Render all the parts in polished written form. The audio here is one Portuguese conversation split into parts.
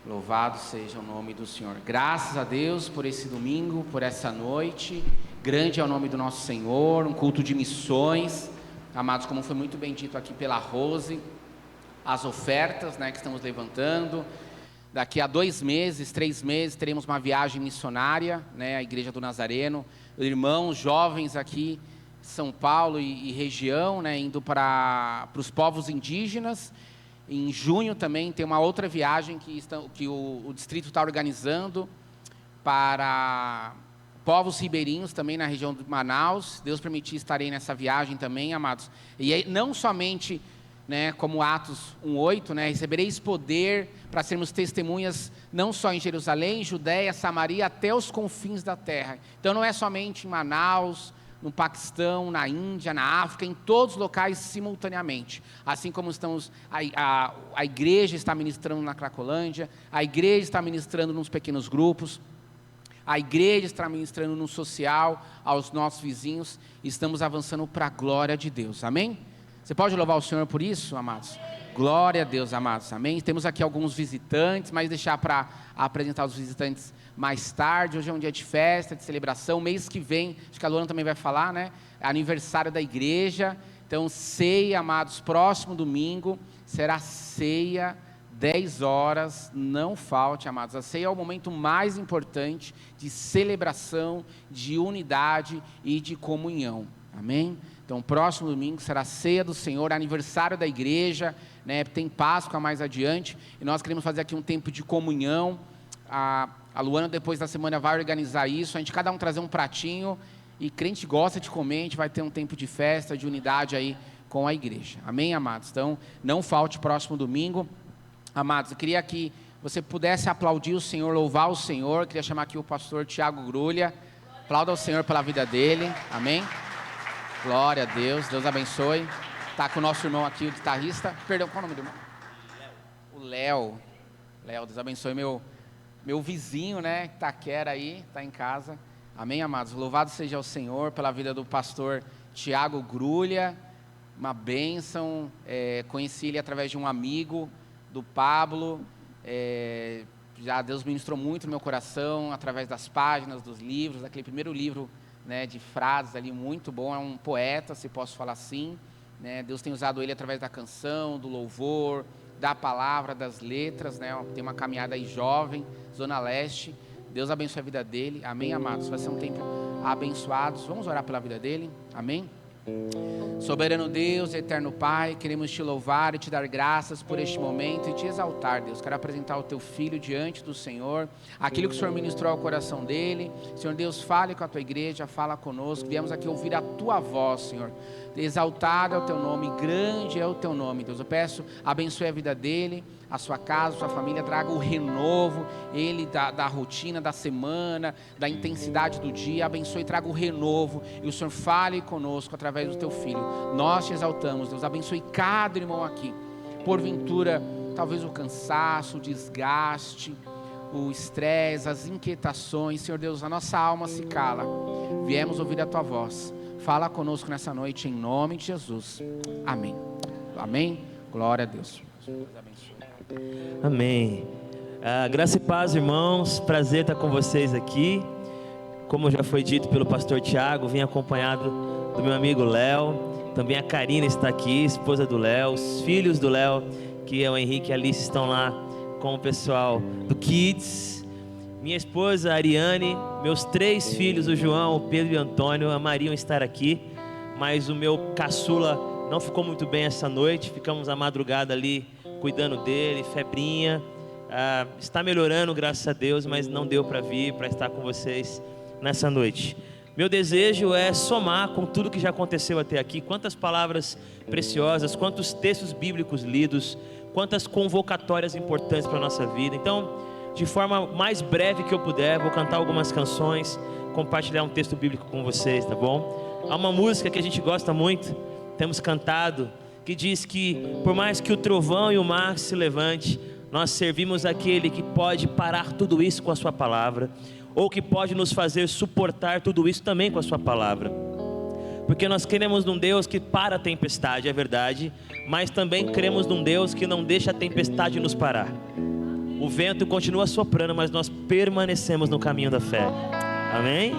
Louvado seja o nome do Senhor. Graças a Deus por esse domingo, por essa noite. Grande é o nome do nosso Senhor, um culto de missões. Amados, como foi muito bem dito aqui pela Rose, as ofertas, que estamos levantando. Daqui a 2 meses, 3 meses, teremos uma viagem missionária, a Igreja do Nazareno. Irmãos jovens aqui, São Paulo e região, indo para os povos indígenas. Em junho também tem uma outra viagem que o distrito está organizando para povos ribeirinhos também na região de Manaus. Deus permitir, estarei nessa viagem também, amados. E aí, não somente, como Atos 1:8, recebereis poder para sermos testemunhas não só em Jerusalém, Judéia, Samaria, até os confins da terra. Então não é somente em Manaus, no Paquistão, na Índia, na África, em todos os locais simultaneamente. Assim como estamos, a igreja está ministrando na Cracolândia, a igreja está ministrando nos pequenos grupos, a igreja está ministrando no social, aos nossos vizinhos. Estamos avançando para a glória de Deus, amém? Você pode louvar o Senhor por isso, amados? Glória a Deus, amados, amém? Temos aqui alguns visitantes, mas deixar para apresentar os visitantes mais tarde. Hoje é um dia de festa, de celebração. Mês que vem, acho que a Luana também vai falar, É aniversário da igreja. Então, ceia, amados, próximo domingo será ceia, 10 horas, não falte, amados. A ceia é o momento mais importante de celebração, de unidade e de comunhão, amém? Então, próximo domingo será a ceia do Senhor, aniversário da igreja, tem Páscoa mais adiante, e nós queremos fazer aqui um tempo de comunhão. A Luana, depois da semana, vai organizar isso, a gente cada um trazer um pratinho, e crente gosta de comer, a gente vai ter um tempo de festa, de unidade aí com a igreja, amém, amados? Então, não falte próximo domingo. Amados, eu queria que você pudesse aplaudir o Senhor, louvar o Senhor. Eu queria chamar aqui o pastor Tiago Grulha. Aplauda o Senhor pela vida dele, amém? Glória a Deus, Deus abençoe. Está com o nosso irmão aqui, o guitarrista. Perdão, qual é o nome do irmão? O Léo. Léo, Deus abençoe meu vizinho, Taquera aí, está em casa. Amém, amados? Louvado seja o Senhor pela vida do pastor Tiago Grulha. Uma bênção. Conheci ele através de um amigo do Pablo. Já Deus ministrou muito no meu coração através das páginas, dos livros, daquele primeiro livro, de frases ali, muito bom. É um poeta, se posso falar assim, Deus tem usado ele através da canção, do louvor, da palavra, das letras, Tem uma caminhada aí jovem, Zona Leste. Deus abençoe a vida dele, amém, amados? Vai ser um tempo abençoado. Vamos orar pela vida dele, amém? Soberano Deus, eterno Pai, queremos te louvar e te dar graças por este momento e te exaltar, Deus. Quero apresentar o teu filho diante do Senhor, aquilo que o Senhor ministrou ao coração dele. Senhor Deus, fale com a tua igreja, fala conosco. Viemos aqui ouvir a tua voz, Senhor. Exaltado é o teu nome, grande é o teu nome, Deus. Eu peço, abençoe a vida dele, a sua casa, a sua família, traga o renovo, ele da rotina da semana, da intensidade do dia, abençoe, traga o renovo, e o Senhor fale conosco através do teu filho. Nós te exaltamos, Deus, abençoe cada irmão aqui, porventura, talvez o cansaço, o desgaste, o estresse, as inquietações, Senhor Deus, a nossa alma se cala, viemos ouvir a tua voz, fala conosco nessa noite, em nome de Jesus, amém, amém, glória a Deus. Deus abençoe. Amém. Graça e paz, irmãos. Prazer estar com vocês aqui. Como já foi dito pelo pastor Tiago, vim acompanhado do meu amigo Léo. Também a Karina está aqui, esposa do Léo. Os filhos do Léo, que é o Henrique e a Alice, estão lá com o pessoal do Kids. Minha esposa, a Ariane. Meus 3 filhos, o João, o Pedro e o Antônio, amariam estar aqui. Mas o meu caçula não ficou muito bem essa noite. Ficamos a madrugada ali cuidando dele, febrinha, está melhorando, graças a Deus, mas não deu para vir, para estar com vocês nessa noite. Meu desejo é somar com tudo que já aconteceu até aqui, quantas palavras preciosas, quantos textos bíblicos lidos, quantas convocatórias importantes para a nossa vida. Então, de forma mais breve que eu puder, vou cantar algumas canções, compartilhar um texto bíblico com vocês, tá bom? Há uma música que a gente gosta muito, temos cantado, que diz que por mais que o trovão e o mar se levante, nós servimos aquele que pode parar tudo isso com a sua palavra, ou que pode nos fazer suportar tudo isso também com a sua palavra, porque nós queremos num Deus que para a tempestade, é verdade, mas também cremos num Deus que não deixa a tempestade nos parar. O vento continua soprando, mas nós permanecemos no caminho da fé. Amém?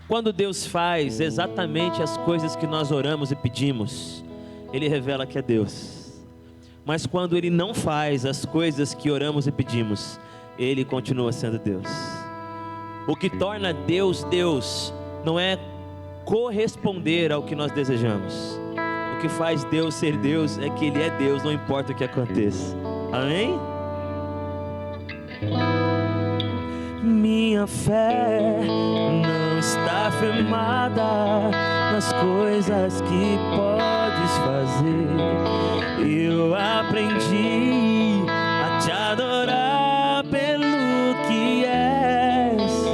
Quando Deus faz exatamente as coisas que nós oramos e pedimos, Ele revela que é Deus. Mas quando Ele não faz as coisas que oramos e pedimos, Ele continua sendo Deus. O que torna Deus Deus não é corresponder ao que nós desejamos. O que faz Deus ser Deus é que Ele é Deus, não importa o que aconteça. Amém? Minha fé não está firmada nas coisas que podes fazer. Eu aprendi a te adorar pelo que és.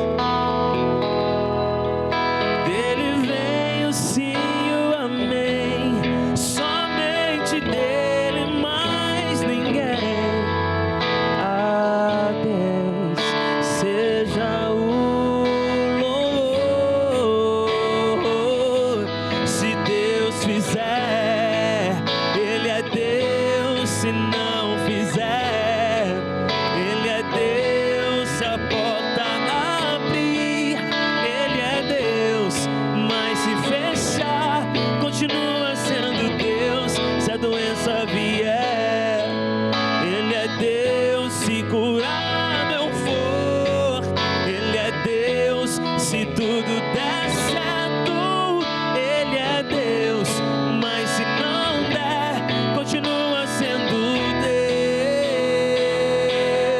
Dele vem o sim e o amém, somente dele, mais ninguém. A Deus seja o louvor. Se Deus fizer, Ele é Deus. Se não fizer, Ele é Deus. Se a porta abrir, Ele é Deus. Mas se fechar, continua sendo Deus. Se a doença vier, Ele é Deus. Se curar eu for, Ele é Deus. Se tudo der certo, Ele é Deus. Mas se não der, continua sendo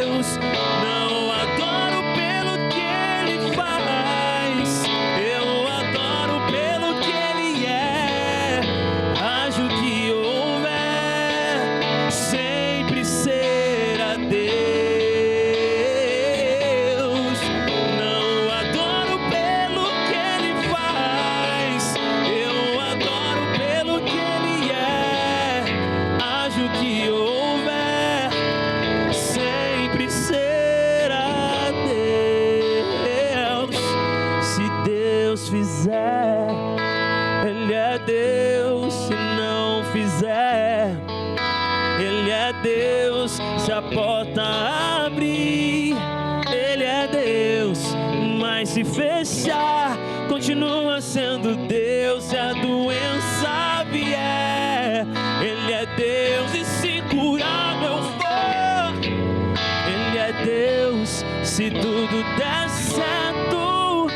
Deus. Não adoro pelo que Ele faz, eu adoro pelo que Ele é. Haja o que houver, sempre será Deus. Não adoro pelo que Ele faz, eu adoro pelo que Ele é. Haja o que houver, sempre será Deus. Se Deus fizer, Ele é Deus. Se não fizer, Ele é Deus. Se a porta abrir, Ele é Deus. Mas se fechar, continua sendo Deus se a doença vier. Ele é Deus e se curar eu for. Ele é Deus se tudo der certo,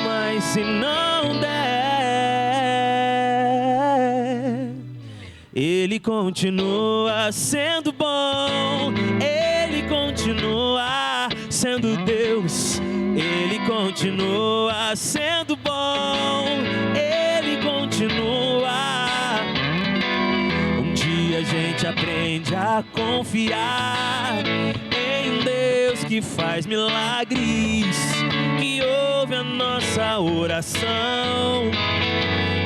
mas se não der, Ele continua sendo bom. Ele continua sendo Deus. Ele continua sendo bom. Ele continua. Um dia a gente aprende a confiar em um Deus que faz milagres, que ouve a nossa oração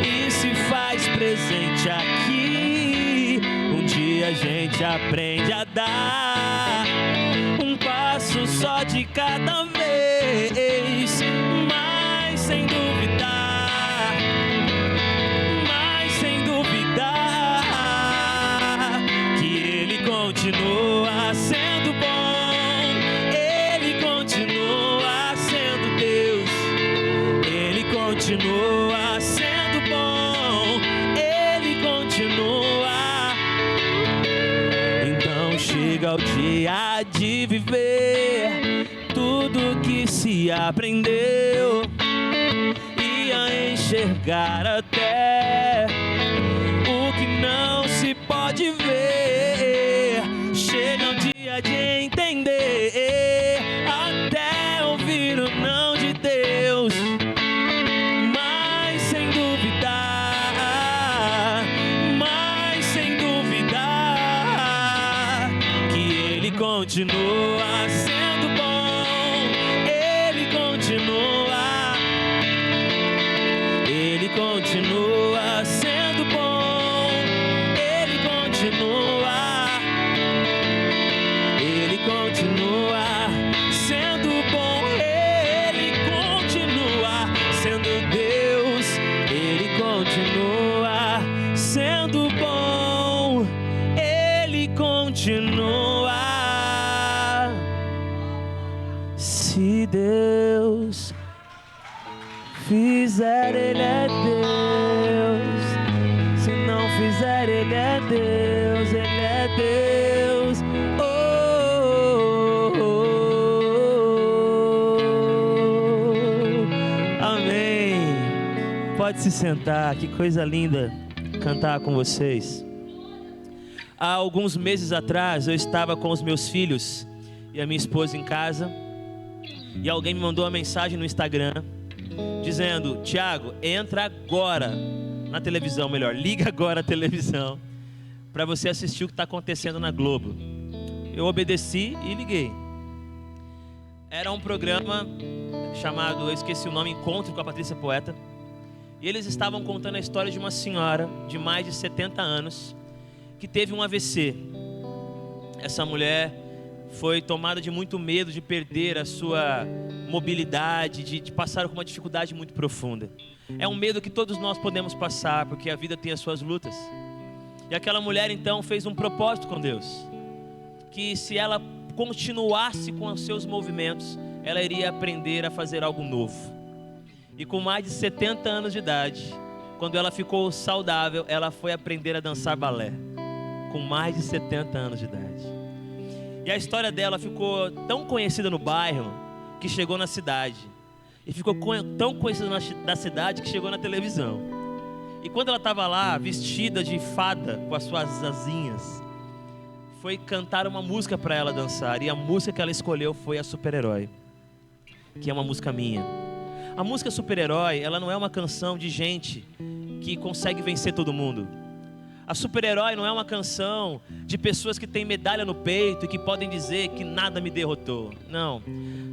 e se faz presente aqui. Um dia a gente aprende a dar um passo só de cada vez, mas sem duvidar, que Ele continua sendo bom. Ele continua sendo Deus. Ele continua sendo bom. Ele continua. Então chega o dia de viver tudo que se aprendeu e a enxergar até o que não se pode ver. Chega o dia de entender, até ouvir o não de Deus, mas sem duvidar, que Ele continua sendo bom. Ele continua sendo bom. Ele continua sendo bom. Ele continua sendo Deus. Ele continua sendo bom. Ele continua. Se Deus fizer, Ele é Deus. Se não fizer, Ele é Deus. Ele é Deus. Oh, oh, oh. Amém. Pode se sentar. Que coisa linda cantar com vocês. Há alguns meses atrás eu estava com os meus filhos e a minha esposa em casa, e alguém me mandou uma mensagem no Instagram dizendo: Tiago, entra agora na televisão, melhor, liga agora a televisão para você assistir o que está acontecendo na Globo. Eu obedeci e liguei. Era um programa chamado, eu esqueci o nome, Encontro com a Patrícia Poeta, e eles estavam contando a história de uma senhora de mais de 70 anos que teve um AVC. Essa mulher foi tomada de muito medo de perder a sua mobilidade, de passar por uma dificuldade muito profunda. É um medo que todos nós podemos passar, porque a vida tem as suas lutas. E aquela mulher então fez um propósito com Deus, que se ela continuasse com os seus movimentos, ela iria aprender a fazer algo novo. E com mais de 70 anos de idade, quando ela ficou saudável, ela foi aprender a dançar balé, com mais de 70 anos de idade. E a história dela ficou tão conhecida no bairro que chegou na cidade. E ficou tão conhecida na cidade que chegou na televisão. E quando ela estava lá, vestida de fada, com as suas asinhas, foi cantar uma música para ela dançar. E a música que ela escolheu foi a Super-Herói, que é uma música minha. A música Super-Herói, ela não é uma canção de gente que consegue vencer todo mundo. A Super-Herói não é uma canção de pessoas que têm medalha no peito e que podem dizer que nada me derrotou. Não.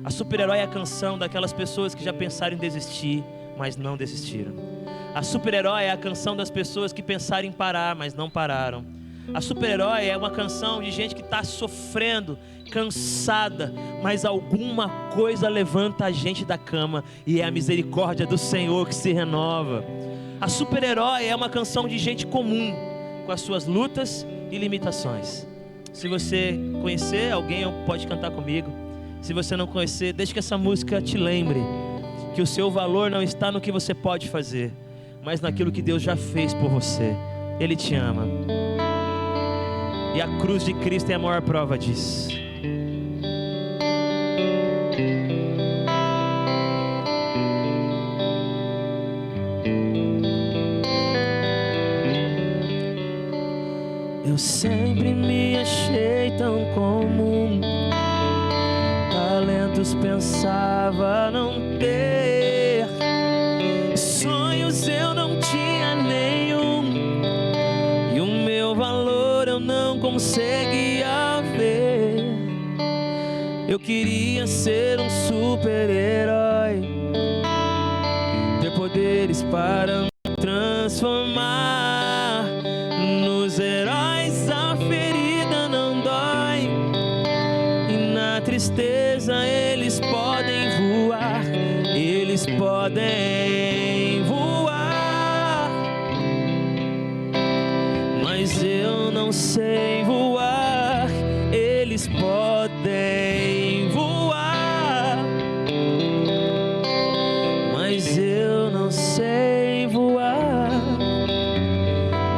A Super-Herói é a canção daquelas pessoas que já pensaram em desistir, mas não desistiram. A Super-Herói é a canção das pessoas que pensaram em parar, mas não pararam. A Super-Herói é uma canção de gente que está sofrendo, cansada, mas alguma coisa levanta a gente da cama, e é a misericórdia do Senhor que se renova. A Super-Herói é uma canção de gente comum, com as suas lutas e limitações. Se você conhecer alguém, pode cantar comigo. Se você não conhecer, deixe que essa música te lembre que o seu valor não está no que você pode fazer, mas naquilo que Deus já fez por você. Ele te ama. E a cruz de Cristo é a maior prova disso. Eu sempre me achei tão comum, talentos pensava não ter, sonhos eu não tinha nenhum, e o meu valor eu não conseguia ver. Eu queria ser um super-herói, ter poderes para me transformar nos heróis. A ferida não dói, e na tristeza eles podem voar, eles podem voar, mas eu não sei voar. Eles podem voar, mas eu não sei voar.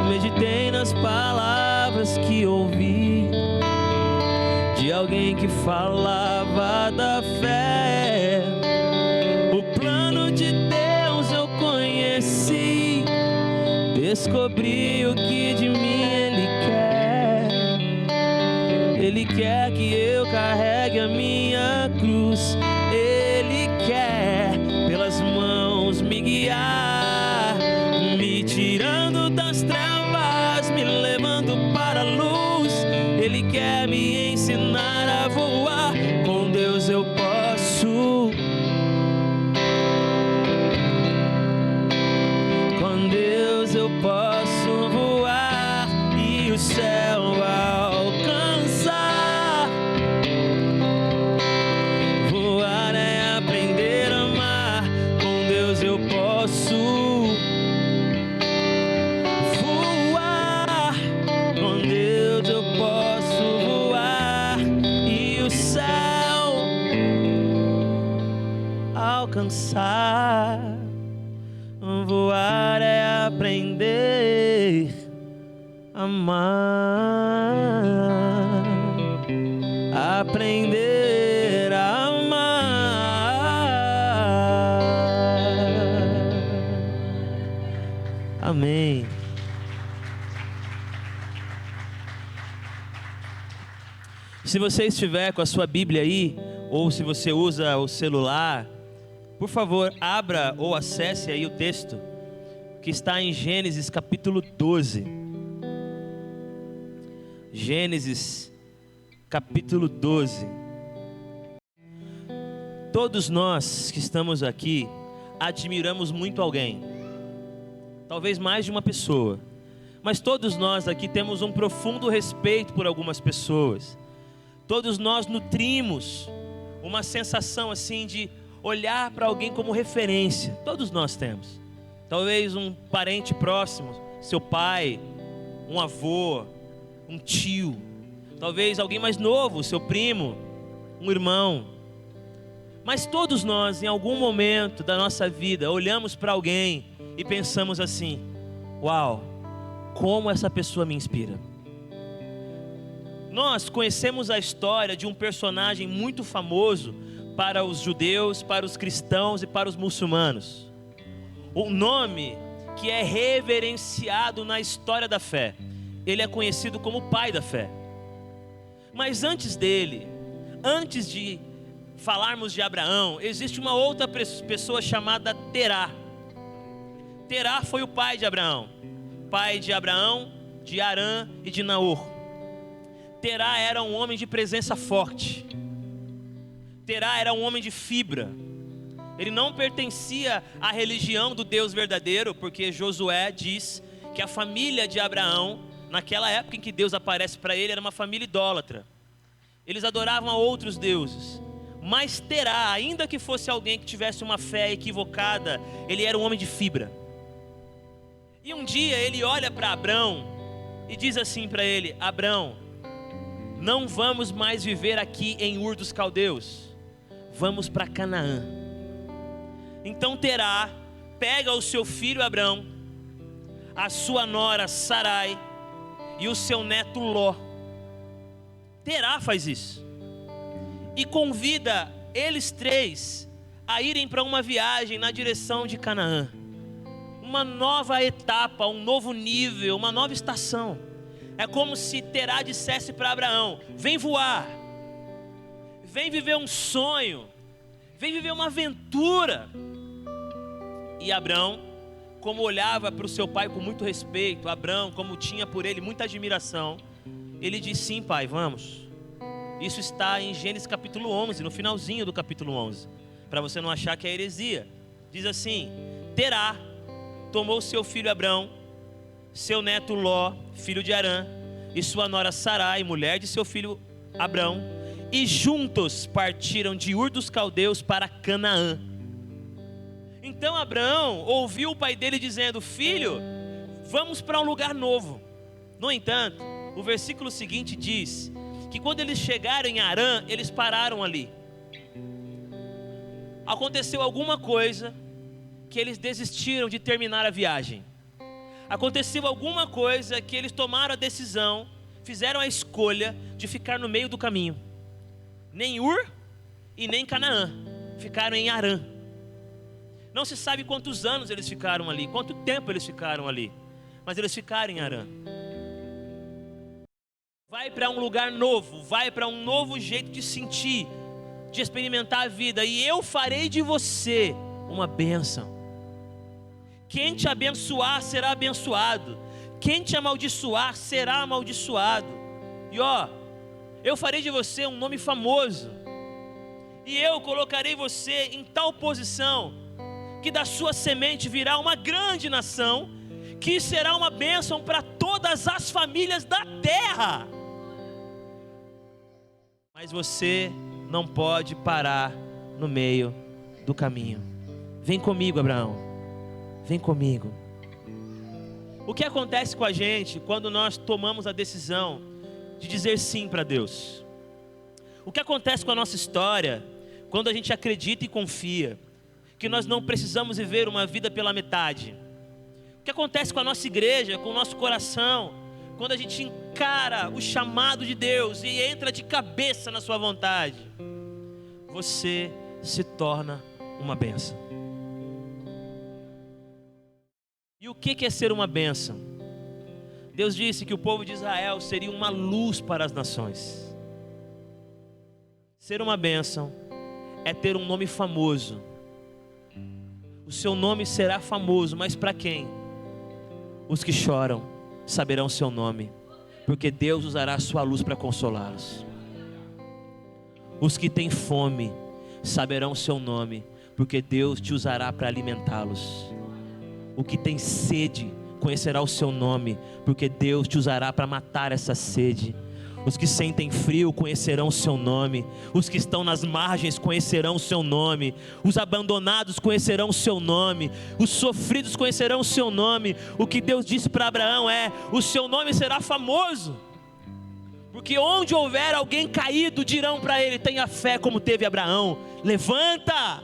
Meditei nas palavras que ouvi de alguém que falava da fé. O plano de Deus eu conheci, descobri o que de mim Ele quer. Ele quer que eu carregue a minha cruz. Ele quer pelas mãos me guiar, me tirando das trevas, me levando para a luz. Ele quer me ensinar a voar. Com Deus eu posso, com Deus eu posso voar e o céu alcançar. Voar é aprender a amar. Com Deus eu posso voar, com Deus eu posso voar e o céu alcançar. Voar é aprender a amar, aprender a amar. Amém. Se você estiver com a sua Bíblia aí, ou se você usa o celular, por favor, abra ou acesse aí o texto que está em Gênesis capítulo 12. Gênesis capítulo 12. Todos nós que estamos aqui admiramos muito alguém, talvez mais de uma pessoa, mas todos nós aqui temos um profundo respeito por algumas pessoas. Todos nós nutrimos uma sensação assim de olhar para alguém como referência. Todos nós temos. Talvez um parente próximo, seu pai, um avô, um tio. Talvez alguém mais novo, seu primo, um irmão. Mas todos nós, em algum momento da nossa vida, olhamos para alguém e pensamos assim: uau, como essa pessoa me inspira. Nós conhecemos a história de um personagem muito famoso para os judeus, para os cristãos e para os muçulmanos. Um nome que é reverenciado na história da fé. Ele é conhecido como o pai da fé. Mas antes dele, antes de falarmos de Abraão, existe uma outra pessoa chamada Terá. Terá foi o pai de Abraão. Pai de Abraão, de Arã e de Naor. Terá era um homem de presença forte. Terá era um homem de fibra. Ele não pertencia à religião do Deus verdadeiro, porque Josué diz que a família de Abraão, naquela época em que Deus aparece para ele, era uma família idólatra. Eles adoravam a outros deuses. Mas Terá, ainda que fosse alguém que tivesse uma fé equivocada, ele era um homem de fibra. E um dia ele olha para Abrão e diz assim para ele: Abrão, não vamos mais viver aqui em Ur dos Caldeus, vamos para Canaã. Então Terá pega o seu filho Abrão, a sua nora Sarai e o seu neto Ló. Terá faz isso e convida eles três a irem para uma viagem na direção de Canaã. Uma nova etapa, um novo nível, uma nova estação. É como se Terá dissesse para Abraão: vem voar, vem viver um sonho, vem viver uma aventura. E Abrão, como olhava para o seu pai com muito respeito, Abrão, como tinha por ele muita admiração, ele disse: sim, pai, vamos. Isso está em Gênesis capítulo 11, no finalzinho do capítulo 11, para você não achar que é heresia. Diz assim: Terá tomou seu filho Abrão, seu neto Ló, filho de Harã, e sua nora Sarai, mulher de seu filho Abrão, e juntos partiram de Ur dos Caldeus para Canaã. Então Abrão ouviu o pai dele dizendo: filho, vamos para um lugar novo. No entanto, o versículo seguinte diz que quando eles chegaram em Harã, eles pararam ali. Aconteceu alguma coisa que eles desistiram de terminar a viagem. Aconteceu alguma coisa que eles tomaram a decisão, fizeram a escolha de ficar no meio do caminho. Nem Ur e nem Canaã, ficaram em Harã. Não se sabe quantos anos eles ficaram ali, quanto tempo eles ficaram ali, mas eles ficaram em Harã. Vai para um lugar novo, vai para um novo jeito de sentir, de experimentar a vida, e eu farei de você uma bênção. Quem te abençoar será abençoado, quem te amaldiçoar será amaldiçoado. E eu farei de você um nome famoso, e eu colocarei você em tal posição, que da sua semente virá uma grande nação, que será uma bênção para todas as famílias da terra. Mas você não pode parar no meio do caminho. Vem comigo, Abraão, vem comigo. O que acontece com a gente quando nós tomamos a decisão de dizer sim para Deus? O que acontece com a nossa história quando a gente acredita e confia que nós não precisamos viver uma vida pela metade? O que acontece com a nossa igreja, com o nosso coração, quando a gente encara o chamado de Deus e entra de cabeça na sua vontade? Você se torna uma bênção. E o que é ser uma bênção? Deus disse que o povo de Israel seria uma luz para as nações. Ser uma bênção é ter um nome famoso. O seu nome será famoso, mas para quem? Os que choram saberão o seu nome, porque Deus usará a sua luz para consolá-los. Os que têm fome saberão o seu nome, porque Deus te usará para alimentá-los. O que tem sede conhecerá o seu nome, porque Deus te usará para matar essa sede. Os que sentem frio conhecerão o seu nome. Os que estão nas margens conhecerão o seu nome. Os abandonados conhecerão o seu nome. Os sofridos conhecerão o seu nome. O que Deus disse para Abraão é: o seu nome será famoso, porque onde houver alguém caído, dirão para ele: tenha fé como teve Abraão, levanta.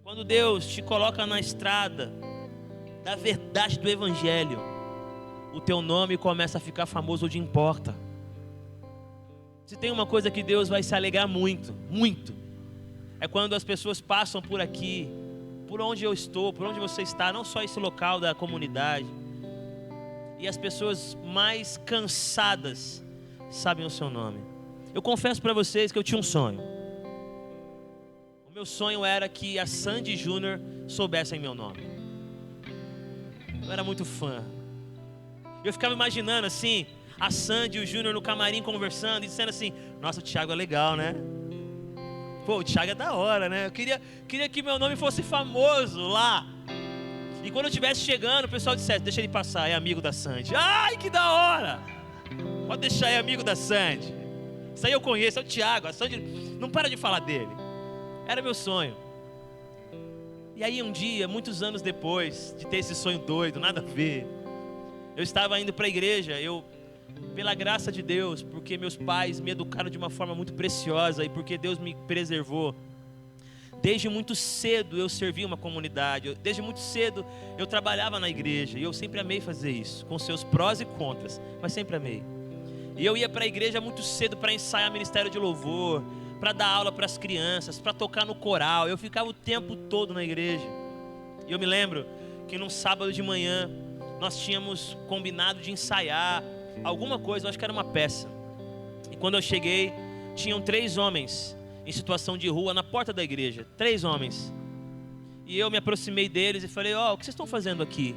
Quando Deus te coloca na estrada da verdade do Evangelho, o teu nome começa a ficar famoso onde importa. Se tem uma coisa que Deus vai se alegrar muito, muito, é quando as pessoas passam por aqui, por onde eu estou, por onde você está, não só esse local da comunidade, e as pessoas mais cansadas sabem o seu nome. Eu confesso para vocês que eu tinha um sonho. O meu sonho era que a Sandy Júnior soubessem meu nome. Eu era muito fã. Eu ficava imaginando assim, a Sandy e o Júnior no camarim conversando e dizendo assim: nossa, o Thiago é legal, né? Pô, o Thiago é da hora, né? Eu queria que meu nome fosse famoso lá. E quando eu estivesse chegando, o pessoal dissesse: deixa ele passar, é amigo da Sandy. Ai, que da hora! Pode deixar, é amigo da Sandy. Isso aí eu conheço, é o Thiago. A Sandy não para de falar dele. Era meu sonho. E aí um dia, muitos anos depois de ter esse sonho doido, nada a ver, eu estava indo para a igreja, pela graça de Deus, porque meus pais me educaram de uma forma muito preciosa e porque Deus me preservou, Desde muito cedo eu servi uma comunidade, desde muito cedo eu trabalhava na igreja, e eu sempre amei fazer isso, com seus prós e contras, mas sempre amei. E eu ia para a igreja muito cedo para ensaiar ministério de louvor, para dar aula para as crianças, para tocar no coral. Eu ficava o tempo todo na igreja. E eu me lembro que num sábado de manhã nós tínhamos combinado de ensaiar alguma coisa, eu acho que era uma peça. E quando eu cheguei, tinham 3 homens em situação de rua na porta da igreja, 3 homens. E eu me aproximei deles e falei: o que vocês estão fazendo aqui?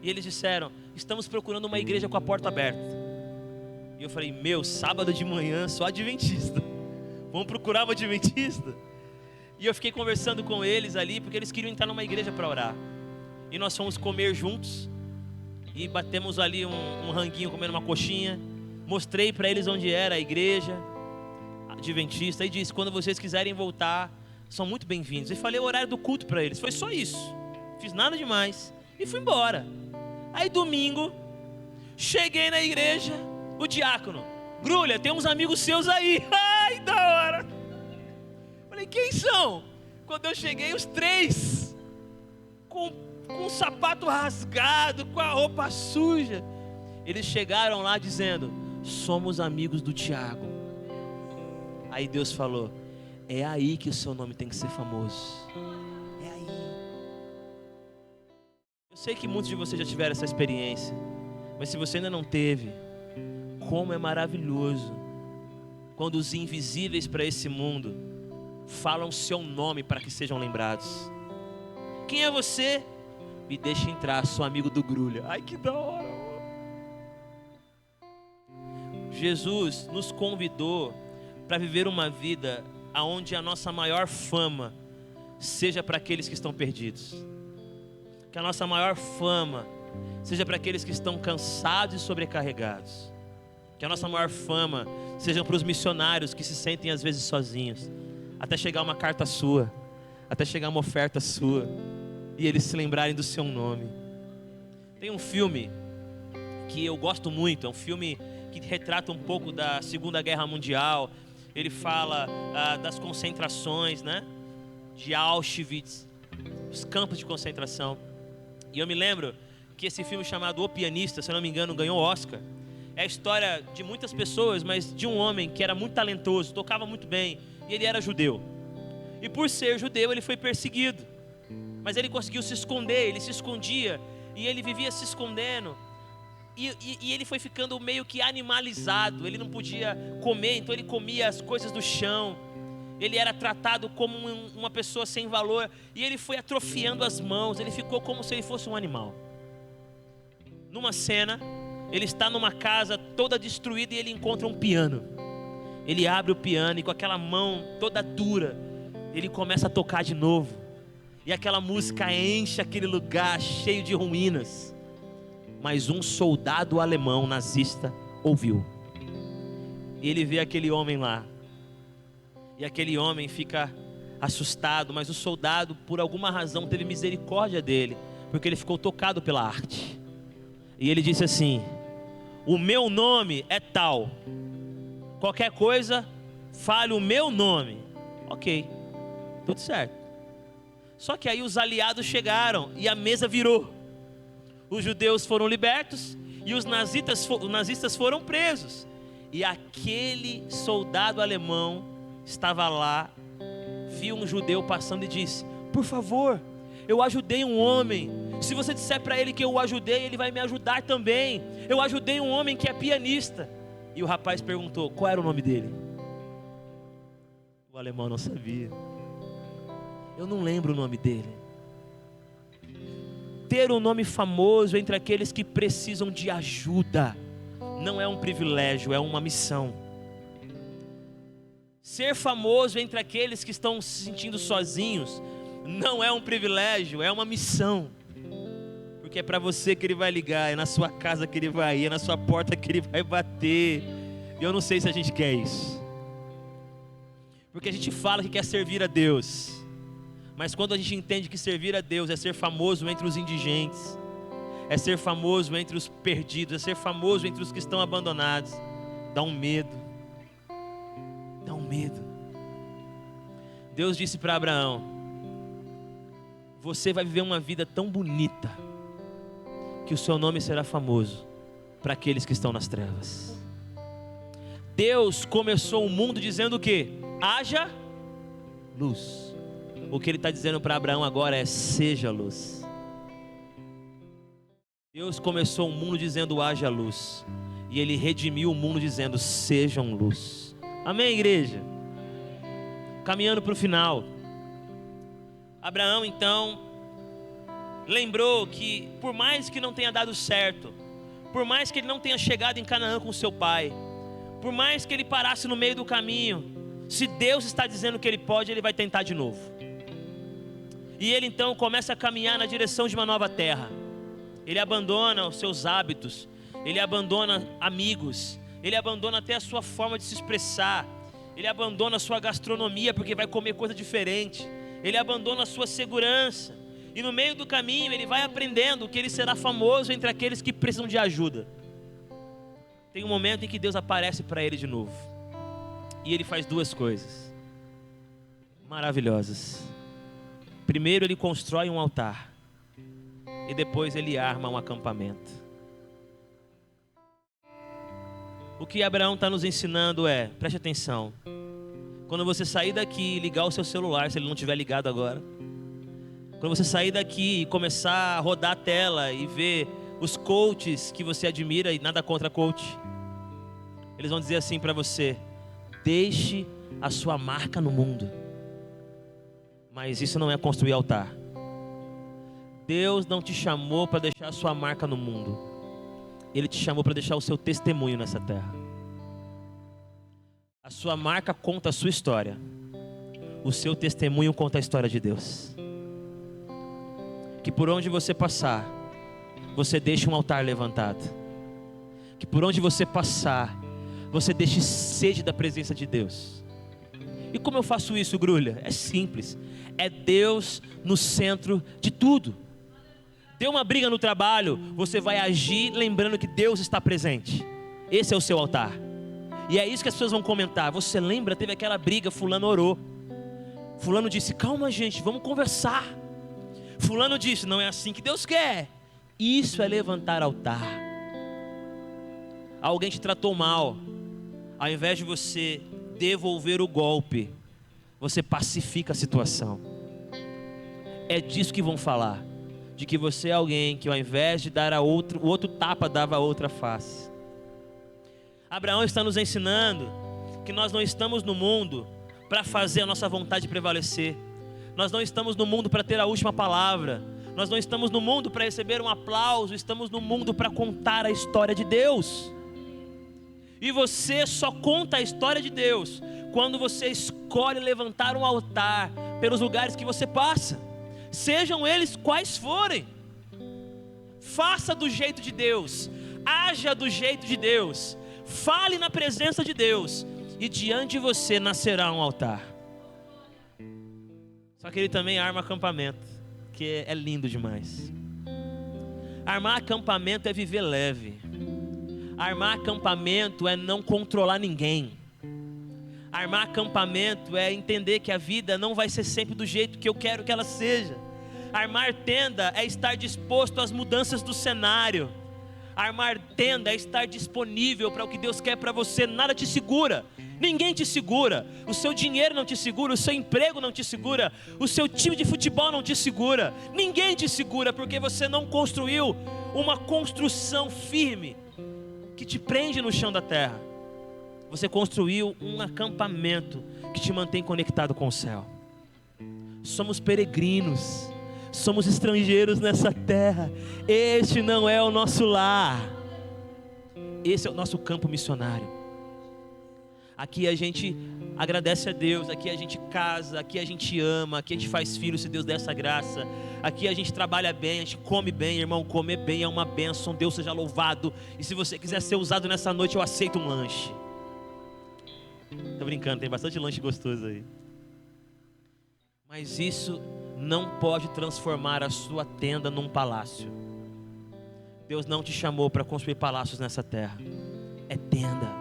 E eles disseram: estamos procurando uma igreja com a porta aberta. E eu falei: sábado de manhã, só adventista, vamos procurar uma adventista? E eu fiquei conversando com eles ali, porque eles queriam entrar numa igreja para orar. E nós fomos comer juntos, e batemos ali um ranguinho, comendo uma coxinha. Mostrei para eles onde era a igreja adventista, e disse: quando vocês quiserem voltar, são muito bem-vindos. E falei o horário do culto para eles, foi só isso, fiz nada demais, e fui embora. Aí domingo, cheguei na igreja, o diácono: Grulha, tem uns amigos seus aí. Ai, da hora. Falei: quem são? Quando eu cheguei, os 3 com o sapato rasgado, com a roupa suja. Eles chegaram lá dizendo: somos amigos do Tiago. Aí Deus falou: é aí que o seu nome tem que ser famoso. É aí. Eu sei que muitos de vocês já tiveram essa experiência, mas se você ainda não teve, como é maravilhoso quando os invisíveis para esse mundo falam seu nome para que sejam lembrados. Quem é você? Me deixa entrar, sou amigo do Grulha. Ai, que da hora. Jesus nos convidou para viver uma vida onde a nossa maior fama seja para aqueles que estão perdidos. Que a nossa maior fama seja para aqueles que estão cansados e sobrecarregados. Que a nossa maior fama seja para os missionários que se sentem às vezes sozinhos, até chegar uma carta sua, até chegar uma oferta sua, e eles se lembrarem do seu nome. Tem um filme que eu gosto muito, é um filme que retrata um pouco da Segunda Guerra Mundial. Ele fala das concentrações, né? De Auschwitz, os campos de concentração. E eu me lembro que esse filme chamado O Pianista, se eu não me engano, ganhou Oscar. É a história de muitas pessoas, mas de um homem que era muito talentoso, tocava muito bem, e ele era judeu. E por ser judeu, ele foi perseguido. Mas ele conseguiu se esconder, ele se escondia, e ele vivia se escondendo. E ele foi ficando meio que animalizado, ele não podia comer, então ele comia as coisas do chão. Ele era tratado como uma pessoa sem valor, e ele foi atrofiando as mãos, ele ficou como se ele fosse um animal. Numa cena, ele está numa casa toda destruída e ele encontra um piano. Ele abre o piano e com aquela mão toda dura, ele começa a tocar de novo. E aquela música enche aquele lugar cheio de ruínas. Mas um soldado alemão nazista ouviu. E ele vê aquele homem lá. E aquele homem fica assustado, mas o soldado, por alguma razão, teve misericórdia dele, porque ele ficou tocado pela arte. E ele disse assim: o meu nome é tal, qualquer coisa, fale o meu nome. Ok, tudo certo. Só que aí os aliados chegaram e a mesa virou. Os judeus foram libertos e os nazistas foram presos. E aquele soldado alemão estava lá, viu um judeu passando e disse: por favor, eu ajudei um homem. Se você disser para ele que eu o ajudei, ele vai me ajudar também. Eu ajudei um homem que é pianista. E o rapaz perguntou: qual era o nome dele? O alemão não sabia. Eu não lembro o nome dele. Ter um nome famoso entre aqueles que precisam de ajuda não é um privilégio, é uma missão. Ser famoso entre aqueles que estão se sentindo sozinhos não é um privilégio, é uma missão. Porque é para você que ele vai ligar, é na sua casa que ele vai ir, é na sua porta que ele vai bater. E eu não sei se a gente quer isso. Porque a gente fala que quer servir a Deus, mas quando a gente entende que servir a Deus é ser famoso entre os indigentes, é ser famoso entre os perdidos, é ser famoso entre os que estão abandonados, dá um medo. Dá um medo. Deus disse para Abraão: você vai viver uma vida tão bonita que o seu nome será famoso para aqueles que estão nas trevas. Deus começou o mundo dizendo o quê? Haja luz. O que Ele está dizendo para Abraão agora é: seja luz. Deus começou o mundo dizendo haja luz, e Ele redimiu o mundo dizendo sejam luz. Amém, igreja? Caminhando para o final, Abraão então lembrou que por mais que não tenha dado certo, por mais que ele não tenha chegado em Canaã com seu pai, por mais que ele parasse no meio do caminho, se Deus está dizendo que ele pode, ele vai tentar de novo. E ele então começa a caminhar na direção de uma nova terra. Ele abandona os seus hábitos, ele abandona amigos, ele abandona até a sua forma de se expressar, ele abandona a sua gastronomia porque vai comer coisa diferente, ele abandona a sua segurança, e no meio do caminho ele vai aprendendo que ele será famoso entre aqueles que precisam de ajuda. Tem um momento em que Deus aparece para ele de novo, e ele faz duas coisas maravilhosas. Primeiro, ele constrói um altar, e depois ele arma um acampamento. O que Abraão está nos ensinando é, preste atenção, quando você sair daqui e ligar o seu celular, se ele não estiver ligado agora, quando você sair daqui e começar a rodar a tela e ver os coaches que você admira, e nada contra coach, eles vão dizer assim para você: deixe a sua marca no mundo. Mas isso não é construir altar. Deus não te chamou para deixar a sua marca no mundo. Ele te chamou para deixar o seu testemunho nessa terra. A sua marca conta a sua história. O seu testemunho conta a história de Deus. Que por onde você passar, você deixe um altar levantado. Que por onde você passar, você deixe sede da presença de Deus. E como eu faço isso, Grulha? É simples. É Deus no centro de tudo. Deu uma briga no trabalho, você vai agir lembrando que Deus está presente. Esse é o seu altar. E é isso que as pessoas vão comentar. Você lembra, teve aquela briga, fulano orou. Fulano disse, calma gente, vamos conversar. Fulano disse, não é assim que Deus quer. Isso é levantar altar. Alguém te tratou mal, ao invés de você devolver o golpe, você pacifica a situação. É disso que vão falar. De que você é alguém que ao invés de dar o outro tapa, dava a outra face. Abraão está nos ensinando que nós não estamos no mundo para fazer a nossa vontade prevalecer. Nós não estamos no mundo para ter a última palavra. Nós não estamos no mundo para receber um aplauso. Estamos no mundo para contar a história de Deus. E você só conta a história de Deus quando você escolhe levantar um altar pelos lugares que você passa, sejam eles quais forem. Faça do jeito de Deus, haja do jeito de Deus, fale na presença de Deus, e diante de você nascerá um altar. Só que ele também arma acampamento, que é lindo demais. Armar acampamento é viver leve. Armar acampamento é não controlar ninguém. Armar acampamento é entender que a vida não vai ser sempre do jeito que eu quero que ela seja. Armar tenda é estar disposto às mudanças do cenário. Armar tenda é estar disponível para o que Deus quer para você. Nada te segura, ninguém te segura. O seu dinheiro não te segura, o seu emprego não te segura, o seu time de futebol não te segura. Ninguém te segura porque você não construiu uma construção firme que te prende no chão da terra. Você construiu um acampamento que te mantém conectado com o céu. Somos peregrinos, somos estrangeiros nessa terra. Este não é o nosso lar. Esse é o nosso campo missionário. Aqui a gente agradece a Deus, aqui a gente casa, aqui a gente ama, aqui a gente faz filhos se Deus der essa graça. Aqui a gente trabalha bem, a gente come bem, irmão, comer bem é uma bênção, Deus seja louvado. E se você quiser ser usado nessa noite, eu aceito um lanche. Tô brincando, tem bastante lanche gostoso aí. Mas isso não pode transformar a sua tenda num palácio. Deus não te chamou para construir palácios nessa terra. É tenda,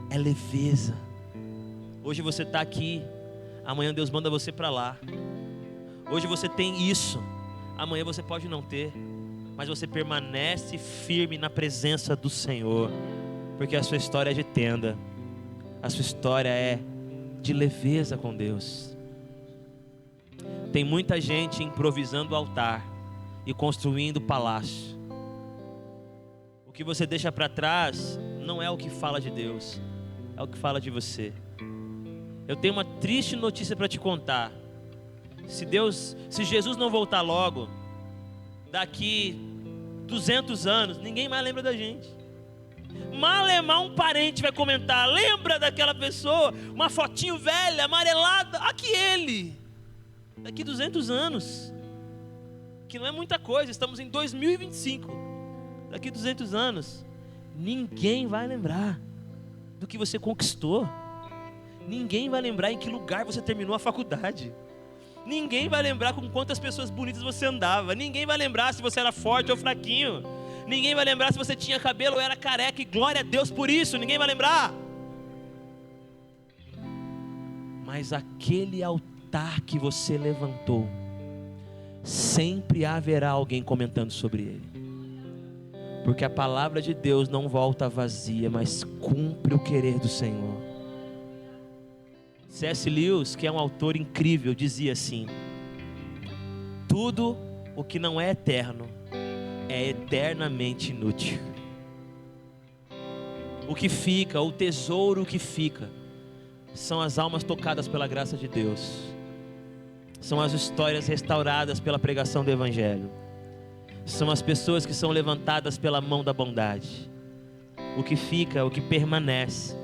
é leveza. Hoje você está aqui, amanhã Deus manda você para lá. Hoje você tem isso, amanhã você pode não ter, mas você permanece firme na presença do Senhor, porque a sua história é de tenda, a sua história é de leveza com Deus. Tem muita gente improvisando altar e construindo palácio. O que você deixa para trás não é o que fala de Deus, é o que fala de você. Eu tenho uma triste notícia para te contar. Se Jesus não voltar logo, daqui 200 anos, ninguém mais lembra da gente. Malemar um parente vai comentar: lembra daquela pessoa? Uma fotinho velha, amarelada, aqui ele. Daqui 200 anos, que não é muita coisa, estamos em 2025. Daqui 200 anos, ninguém vai lembrar do que você conquistou. Ninguém vai lembrar em que lugar você terminou a faculdade. Ninguém vai lembrar com quantas pessoas bonitas você andava. Ninguém vai lembrar se você era forte ou fraquinho. Ninguém vai lembrar se você tinha cabelo ou era careca. E glória a Deus por isso, ninguém vai lembrar. Mas aquele altar que você levantou, sempre haverá alguém comentando sobre ele. Porque a palavra de Deus não volta vazia, mas cumpre o querer do Senhor. C.S. Lewis, que é um autor incrível, dizia assim: tudo o que não é eterno é eternamente inútil. O que fica, o tesouro que fica, são as almas tocadas pela graça de Deus. São as histórias restauradas pela pregação do Evangelho. São as pessoas que são levantadas pela mão da bondade. O que fica, o que permanece,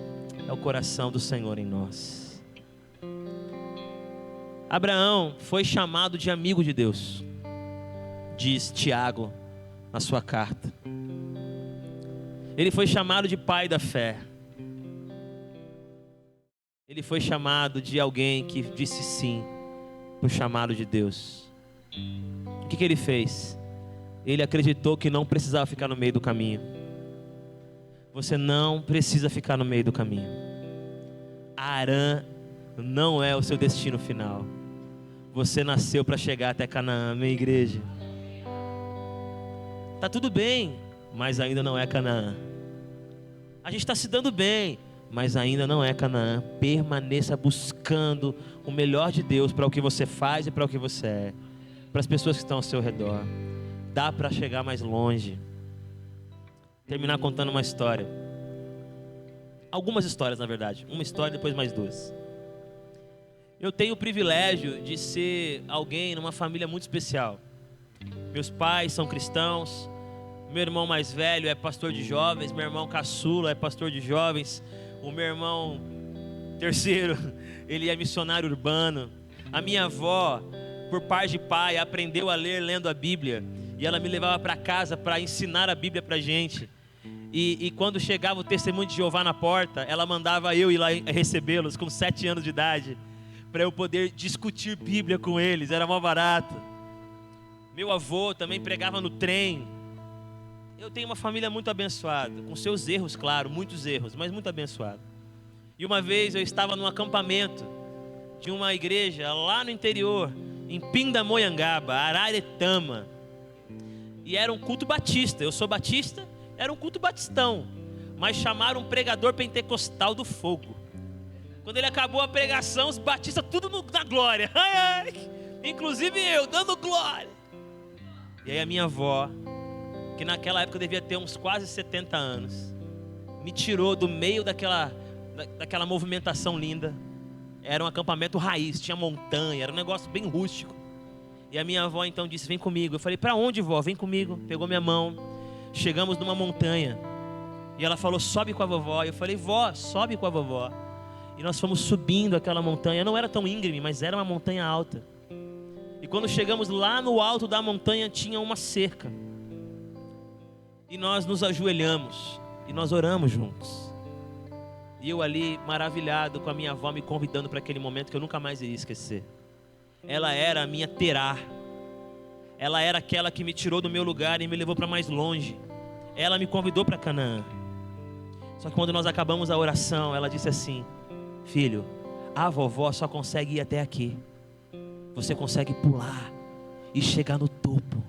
é o coração do Senhor em nós. Abraão foi chamado de amigo de Deus, diz Tiago na sua carta. Ele foi chamado de pai da fé. Ele foi chamado de alguém que disse sim para o chamado de Deus. O que ele fez? Ele acreditou que não precisava ficar no meio do caminho. Você não precisa ficar no meio do caminho. Harã não é o seu destino final. Você nasceu para chegar até Canaã, minha igreja. Tá tudo bem, mas ainda não é Canaã. A gente está se dando bem, mas ainda não é Canaã. Permaneça buscando o melhor de Deus para o que você faz e para o que você é, para as pessoas que estão ao seu redor. Dá para chegar mais longe. Terminar contando uma história. Algumas histórias, na verdade. Uma história e depois mais duas. Eu tenho o privilégio de ser alguém numa família muito especial. Meus pais são cristãos. Meu irmão mais velho é pastor de jovens. Meu irmão caçula é pastor de jovens. O meu irmão terceiro, ele é missionário urbano. A minha avó, por parte de pai, aprendeu a ler lendo a Bíblia. E ela me levava para casa para ensinar a Bíblia para a gente. E quando chegava o testemunho de Jeová na porta, ela mandava eu ir lá recebê-los com 7 anos de idade, para eu poder discutir Bíblia com eles. Era mó barato. Meu avô também pregava no trem. Eu tenho uma família muito abençoada, com seus erros, claro, muitos erros, mas muito abençoada. E uma vez eu estava num acampamento de uma igreja lá no interior, em Pindamonhangaba, Araretama. E era um culto batista. Eu sou batista, era um culto batistão, mas chamaram um pregador pentecostal do fogo. Quando ele acabou a pregação, os batistas tudo na glória. Ai, ai, inclusive eu, dando glória. E aí a minha avó, que naquela época devia ter uns quase 70 anos, me tirou do meio daquela movimentação linda. Era um acampamento raiz, tinha montanha, era um negócio bem rústico. E a minha avó então disse: vem comigo. Eu falei: para onde, vó? Vem comigo. Pegou minha mão. Chegamos numa montanha. E ela falou: sobe com a vovó. Eu falei: vó, sobe com a vovó. E nós fomos subindo aquela montanha. Não era tão íngreme, mas era uma montanha alta. E quando chegamos lá no alto da montanha, tinha uma cerca. E nós nos ajoelhamos. E nós oramos juntos. E eu ali, maravilhado, com a minha avó me convidando para aquele momento que eu nunca mais iria esquecer. Ela era a minha terá. Ela era aquela que me tirou do meu lugar e me levou para mais longe. Ela me convidou para Canaã. Só que quando nós acabamos a oração, ela disse assim: filho, a vovó só consegue ir até aqui. você consegue pular e chegar no topo.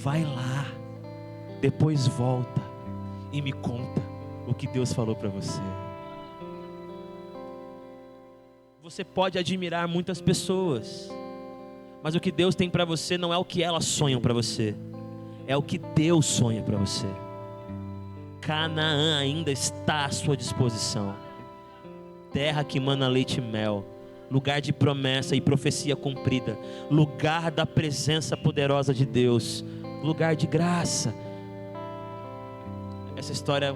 Vai lá, depois volta e me conta o que Deus falou para você. Você pode admirar muitas pessoas, mas o que Deus tem para você não é o que elas sonham para você, é o que Deus sonha para você. Canaã ainda está à sua disposição. Terra que mana leite e mel, lugar de promessa e profecia cumprida, lugar da presença poderosa de Deus, lugar de graça. Essa história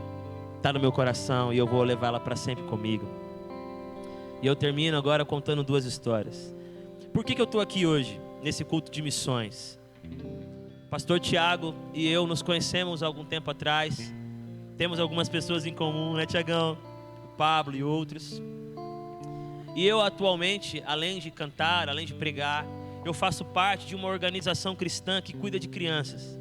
está no meu coração e eu vou levá-la para sempre comigo. E eu termino agora contando duas histórias. Por que eu estou aqui hoje, nesse culto de missões? Pastor Tiago e eu nos conhecemos há algum tempo atrás. Temos algumas pessoas em comum, né, Tiagão? O Pablo e outros. E eu atualmente, além de cantar, além de pregar, eu faço parte de uma organização cristã que cuida de crianças.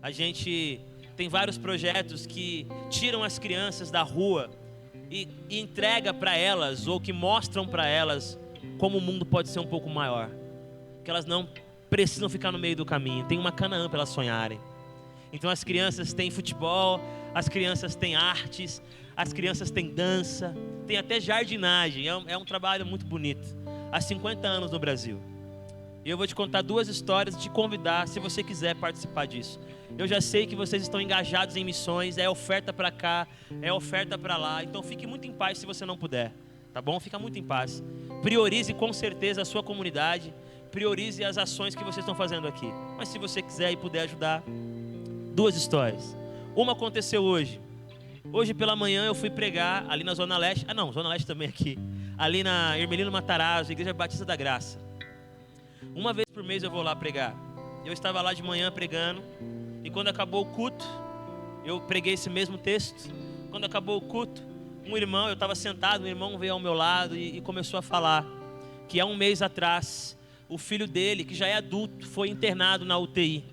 A gente tem vários projetos que tiram as crianças da rua e entrega para elas, ou que mostram para elas como o mundo pode ser um pouco maior, que elas não precisam ficar no meio do caminho, tem uma Canaã para elas sonharem. Então as crianças têm futebol, as crianças têm artes, as crianças têm dança, tem até jardinagem, é um trabalho muito bonito, há 50 anos no Brasil. E eu vou te contar duas histórias e te convidar, se você quiser participar disso. Eu já sei que vocês estão engajados em missões, é oferta para cá, é oferta para lá, então fique muito em paz se você não puder, tá bom? Fica muito em paz. Priorize com certeza a sua comunidade, priorize as ações que vocês estão fazendo aqui. Mas se você quiser e puder ajudar, duas histórias. Uma aconteceu hoje. Hoje pela manhã eu fui pregar ali na Zona Leste, Zona Leste também aqui, ali na Hermelino Matarazzo, Igreja Batista da Graça. Uma vez por mês eu vou lá pregar. Eu estava lá de manhã pregando, e quando acabou o culto, eu preguei esse mesmo texto. Quando acabou o culto, eu estava sentado, um irmão veio ao meu lado e começou a falar que há um mês atrás, o filho dele, que já é adulto, foi internado na UTI.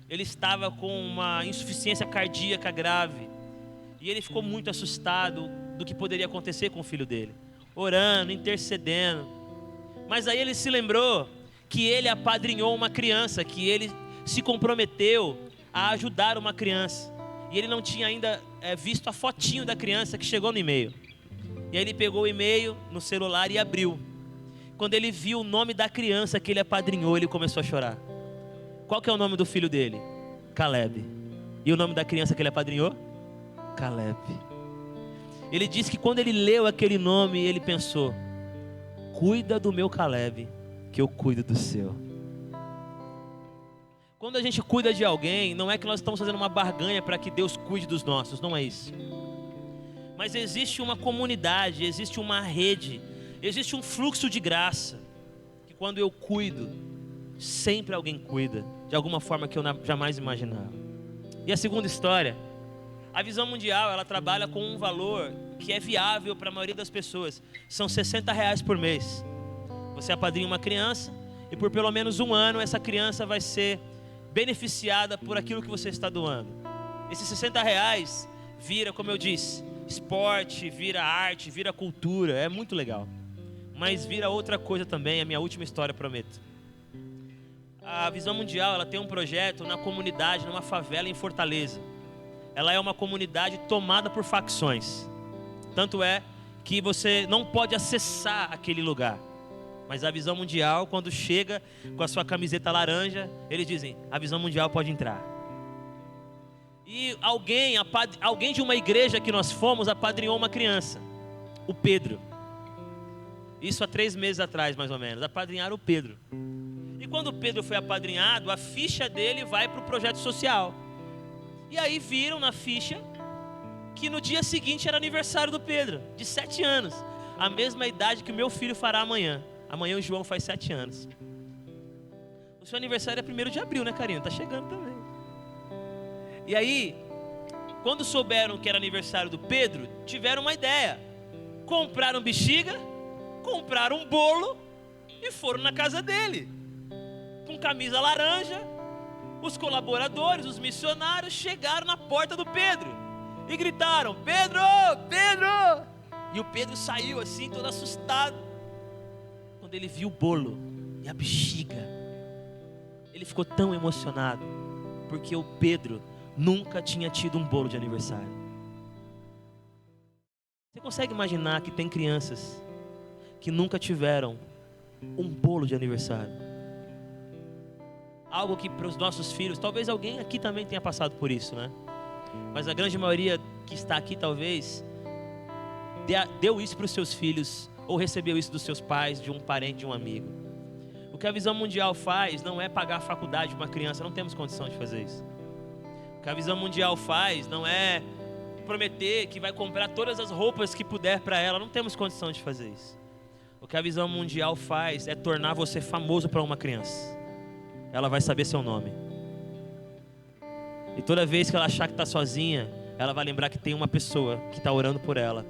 Ele estava com uma insuficiência cardíaca grave, e ele ficou muito assustado do que poderia acontecer com o filho dele, orando, intercedendo. Mas aí ele se lembrou que ele apadrinhou uma criança, que ele se comprometeu a ajudar uma criança, e ele não tinha ainda visto a fotinho da criança que chegou no e-mail. E aí ele pegou o e-mail no celular e abriu. Quando ele viu o nome da criança que ele apadrinhou, ele começou a chorar. Qual que é o nome do filho dele? Caleb. E o nome da criança que ele apadrinhou? Caleb. Ele disse que quando ele leu aquele nome, ele pensou: cuida do meu Caleb, que eu cuido do seu. Quando a gente cuida de alguém, não é que nós estamos fazendo uma barganha para que Deus cuide dos nossos, não é isso. Mas existe uma comunidade, existe uma rede, existe um fluxo de graça, que quando eu cuido, sempre alguém cuida, de alguma forma que eu jamais imaginava. E a segunda história, a Visão Mundial, ela trabalha com um valor que é viável para a maioria das pessoas. São R$60 por mês. Você apadrinha uma criança e por pelo menos um ano essa criança vai ser beneficiada por aquilo que você está doando. Esses R$60 vira, como eu disse, esporte, vira arte, vira cultura, é muito legal. Mas vira outra coisa também, a minha última história, prometo. A Visão Mundial, ela tem um projeto na comunidade, numa favela em Fortaleza. Ela é uma comunidade tomada por facções. Tanto é que você não pode acessar aquele lugar. Mas a Visão Mundial, quando chega com a sua camiseta laranja, eles dizem: a Visão Mundial pode entrar. E alguém de uma igreja que nós fomos apadrinhou uma criança, o Pedro. Isso há 3 meses atrás, mais ou menos. Apadrinharam o Pedro. E quando o Pedro foi apadrinhado, a ficha dele vai para o projeto social. E aí viram na ficha que no dia seguinte era aniversário do Pedro, de 7 anos. A mesma idade que o meu filho fará amanhã. Amanhã o João faz 7 anos. O seu aniversário é 1º de abril, né, Karina? Tá chegando também. E aí, quando souberam que era aniversário do Pedro, tiveram uma ideia. Compraram bexiga, compraram um bolo e foram na casa dele. Com camisa laranja, os colaboradores, os missionários chegaram na porta do Pedro e gritaram: Pedro, Pedro! E o Pedro saiu assim, todo assustado. quando ele viu o bolo e a bexiga, ele ficou tão emocionado, porque o Pedro nunca tinha tido um bolo de aniversário. Você consegue imaginar que tem crianças que nunca tiveram um bolo de aniversário? Algo que para os nossos filhos, talvez alguém aqui também tenha passado por isso, né? Mas a grande maioria que está aqui talvez deu isso para os seus filhos, ou recebeu isso dos seus pais, de um parente, de um amigo. O que a Visão Mundial faz não é pagar a faculdade de uma criança, não temos condição de fazer isso. O que a Visão Mundial faz não é prometer que vai comprar todas as roupas que puder para ela, não temos condição de fazer isso. O que a Visão Mundial faz é tornar você famoso para uma criança. Ela vai saber seu nome. E toda vez que ela achar que está sozinha, ela vai lembrar que tem uma pessoa que está orando por ela,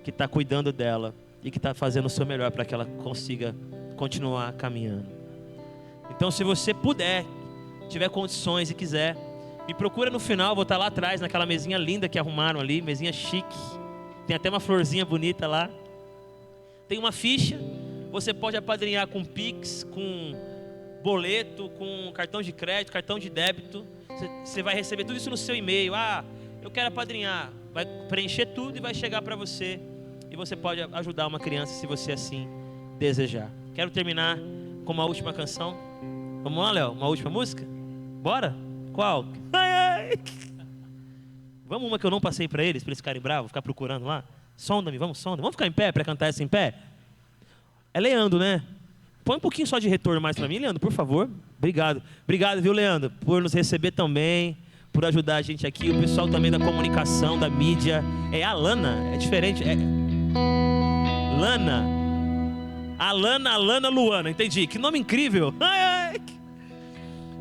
que está cuidando dela e que está fazendo o seu melhor para que ela consiga continuar caminhando. Então, se você puder, tiver condições e quiser, me procura no final, vou estar lá atrás, naquela mesinha linda que arrumaram ali, mesinha chique. Tem até uma florzinha bonita lá. Tem uma ficha, você pode apadrinhar com Pix, com boleto, com cartão de crédito, cartão de débito. Você vai receber tudo isso no seu e-mail. Eu quero apadrinhar. Vai preencher tudo e vai chegar para você. E você pode ajudar uma criança se você assim desejar. Quero terminar com uma última canção. Vamos lá, Léo? Uma última música? Bora? Qual? Vamos uma que eu não passei para eles ficarem bravos, ficar procurando lá? Sonda-me, vamos ficar em pé para cantar essa em pé? É Leandro, né? Põe um pouquinho só de retorno mais para mim, Leandro, por favor. Obrigado, viu, Leandro, por nos receber também, por ajudar a gente aqui. O pessoal também da comunicação, da mídia. É a Lana, é diferente. Lana. Alana Luana, entendi. Que nome incrível.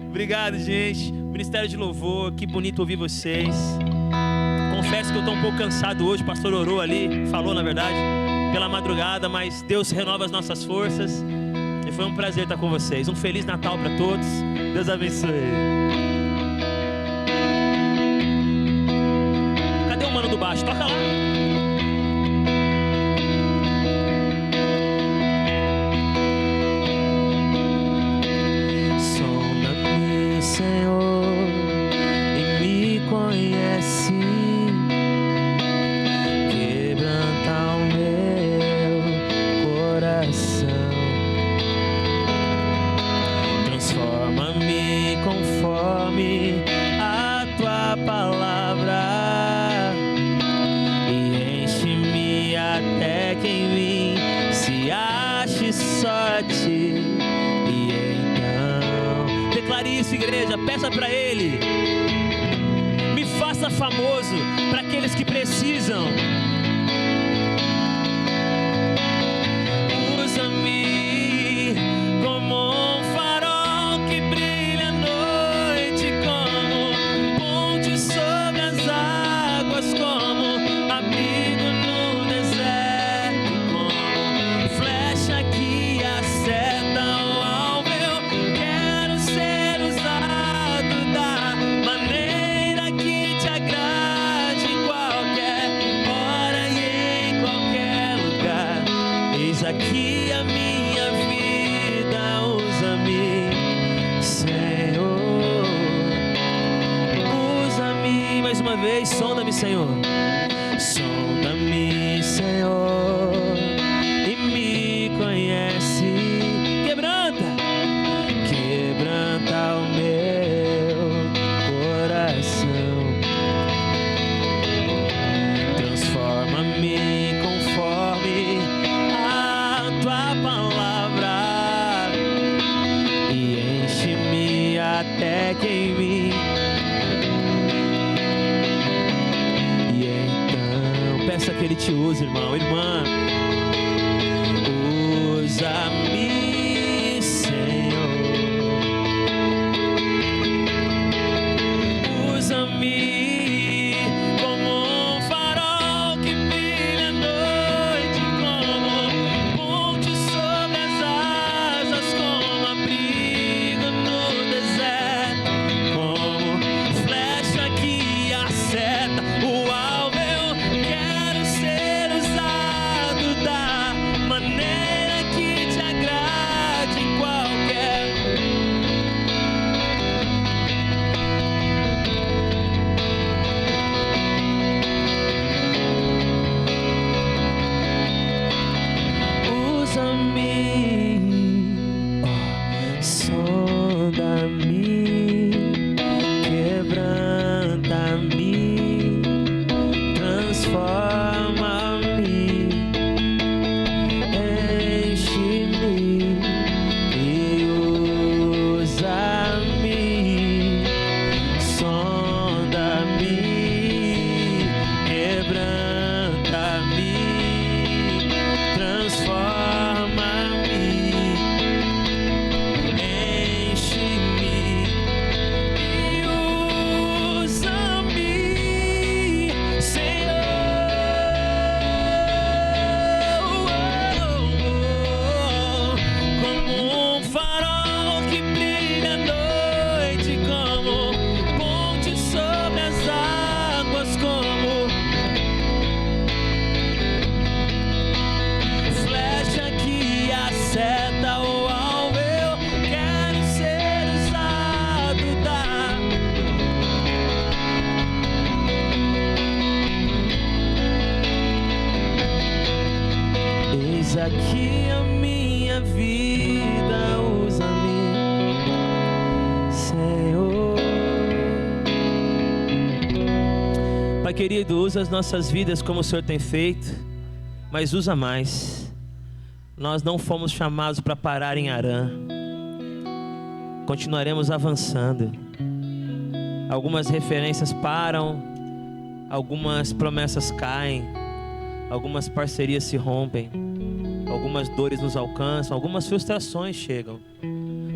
Obrigado, gente. Ministério de Louvor, que bonito ouvir vocês. Confesso que eu estou um pouco cansado hoje. O pastor orou ali, falou na verdade, pela madrugada, mas Deus renova as nossas forças. E foi um prazer estar com vocês. Um Feliz Natal para todos. Deus abençoe. Cadê o mano do baixo? Toca lá. Sonda-me, Senhor, e me conhece. Quebranta o meu coração. Transforma-me conforme a tua palavra e enche-me até que em mim se ache sorte. E então Declare isso, igreja. Peça para Ele. Me faça famoso para aqueles que precisam. usa-me como um farol que brilha à noite, como ponte sobre as águas, como abrigo no deserto, como flecha que acerta o alvo. Eu quero ser usado da maneira que te agrade, em qualquer hora e em qualquer lugar. Eis aqui a minha vida, usa-me, Senhor. Usa-me Mais uma vez, sonda-me, Senhor. Sonda-me, Senhor, e me conhece. Quebranta. Quebranta o meu coração. Transforma-me conforme a tua palavra e enche-me até que em mim. E então Peça que Ele te use, irmão, irmã. usa-me, Senhor. Usa-me como um farol que brilha à noite, como ponte sobre as asas, como abrigo no deserto, como flecha que acerta o alvo. Eu quero ser usado da maneira que te agrada. sonda-me, quebranta-me, transforma-me, enche-me e usa-me, sonda-me, quebranta-me, transforma-me, enche-me e usa-me, Senhor. Como um farol que brilha à noite, como ponte sobre as águas, como flecha que acerta o alvo, eu quero ser usado Eis aqui a minha vida, usa-me, Senhor. Pai querido, usa as nossas vidas como o Senhor tem feito, mas usa mais. Nós não fomos chamados para parar em Harã. Continuaremos avançando. Algumas referências param, algumas promessas caem, algumas parcerias se rompem, algumas dores nos alcançam, algumas frustrações chegam,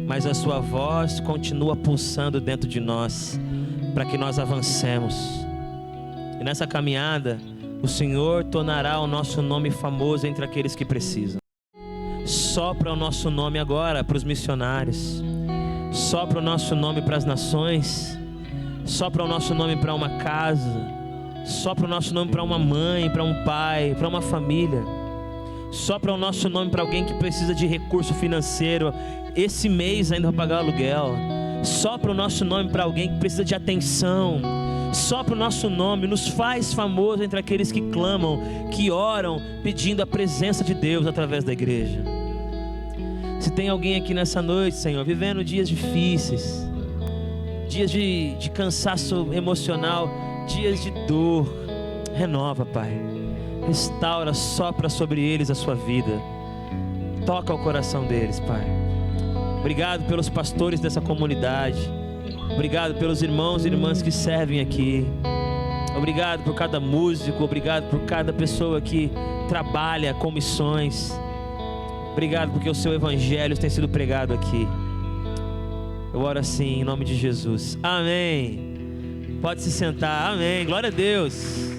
mas a sua voz continua pulsando dentro de nós, para que nós avancemos. E nessa caminhada, o Senhor tornará o nosso nome famoso entre aqueles que precisam. Sopra o nosso nome agora para os missionários, sopra o nosso nome para as nações, sopra o nosso nome para uma casa, sopra o nosso nome para uma mãe, para um pai, para uma família. Sopra o nosso nome para alguém que precisa de recurso financeiro esse mês ainda para pagar o aluguel. Sopra o nosso nome para alguém que precisa de atenção. Sopra o nosso nome, nos faz famoso entre aqueles que clamam, que oram, pedindo a presença de Deus através da igreja. Se tem alguém aqui nessa noite, Senhor, vivendo dias difíceis, dias de cansaço emocional, dias de dor, renova, Pai. Restaura, sopra sobre eles a sua vida. Toca o coração deles, Pai. Obrigado pelos pastores dessa comunidade. Obrigado pelos irmãos e irmãs que servem aqui. Obrigado por cada músico. Obrigado por cada pessoa que trabalha com missões. Obrigado porque o seu evangelho tem sido pregado aqui. Eu oro assim em nome de Jesus. Amém. Pode se sentar. Amém. Glória a Deus.